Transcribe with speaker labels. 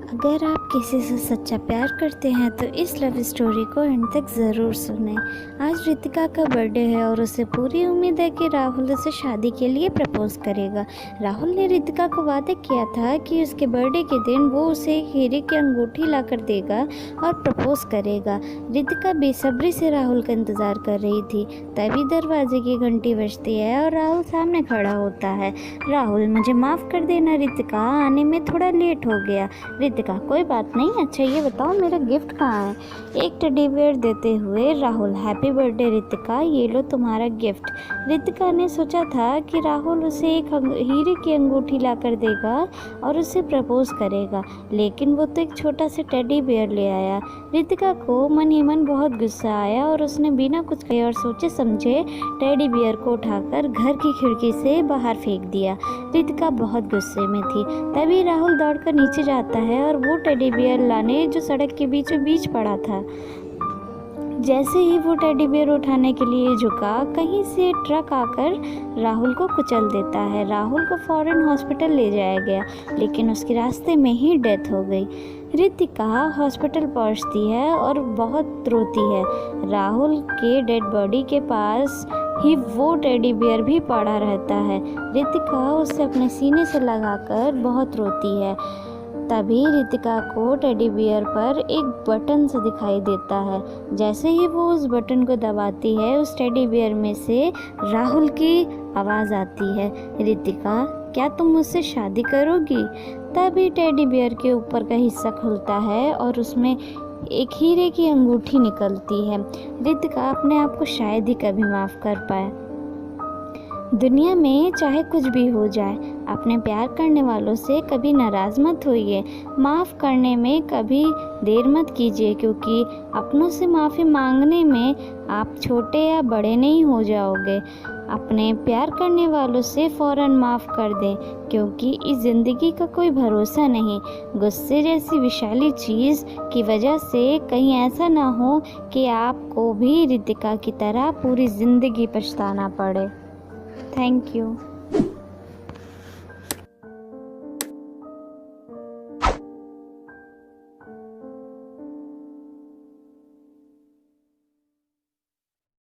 Speaker 1: अगर आप किसी से सच्चा प्यार करते हैं तो इस लव स्टोरी को एंड तक ज़रूर सुनें। आज रितिका का बर्थडे है और उसे पूरी उम्मीद है कि राहुल उसे शादी के लिए प्रपोज करेगा। राहुल ने रितिका को वादा किया था कि उसके बर्थडे के दिन वो उसे एक हीरे की अंगूठी लाकर देगा और प्रपोज करेगा। रितिका बेसब्री से राहुल का इंतज़ार कर रही थी। तभी दरवाजे की घंटी बजती है और राहुल सामने खड़ा होता है। राहुल, मुझे माफ़ कर देना रितिका, आने में थोड़ा लेट हो गया। रितिका, कोई बात नहीं। अच्छा ये बताओ मेरा गिफ्ट कहाँ है? एक टेडी बियर देते हुए राहुल, हैप्पी बर्थडे रितिका, ये लो तुम्हारा गिफ्ट। रितिका ने सोचा था कि राहुल उसे एक हीरे की अंगूठी लाकर देगा और उसे प्रपोज करेगा, लेकिन वो तो एक छोटा सा टेडी बियर ले आया। रितिका को मन ही मन बहुत गुस्सा आया और उसने बिना कुछ कहे और सोचे समझे टेडी बियर को उठाकर घर की खिड़की से बाहर फेंक दिया। रितिका बहुत गुस्से में थी। तभी राहुल दौड़कर नीचे जाता है और वो टेडी बियर लाने जो सड़क के बीचों बीच पड़ा था। जैसे ही वो टेडी बियर उठाने के लिए झुका, कहीं से ट्रक आकर राहुल को कुचल देता है। राहुल को फौरन हॉस्पिटल ले जाया गया, लेकिन उसके रास्ते में ही डेथ हो गई। रितिका हॉस्पिटल पहुंचती है और बहुत रोती है। राहुल के डेड बॉडी के पास ही वो टेडी बियर भी पड़ा रहता है। रितिका उसे अपने सीने से लगाकर बहुत रोती है। तभी रितिका को टेडी बियर पर एक बटन सा दिखाई देता है। जैसे ही वो उस बटन को दबाती है, उस टेडी बियर में से राहुल की आवाज़ आती है, रितिका, क्या तुम मुझसे शादी करोगी? तभी टेडी बियर के ऊपर का हिस्सा खुलता है और उसमें एक हीरे की अंगूठी निकलती है। रितिका अपने आप को शायद ही कभी माफ़ कर पाए। दुनिया में चाहे कुछ भी हो जाए, अपने प्यार करने वालों से कभी नाराज़ मत होइए। माफ़ करने में कभी देर मत कीजिए, क्योंकि अपनों से माफ़ी मांगने में आप छोटे या बड़े नहीं हो जाओगे। अपने प्यार करने वालों से फ़ौरन माफ़ कर दें, क्योंकि इस ज़िंदगी का कोई भरोसा नहीं। गुस्से जैसी विशाली चीज़ की वजह से कहीं ऐसा ना हो कि आपको भी रितिका की तरह पूरी ज़िंदगी पछताना पड़े। Thank you.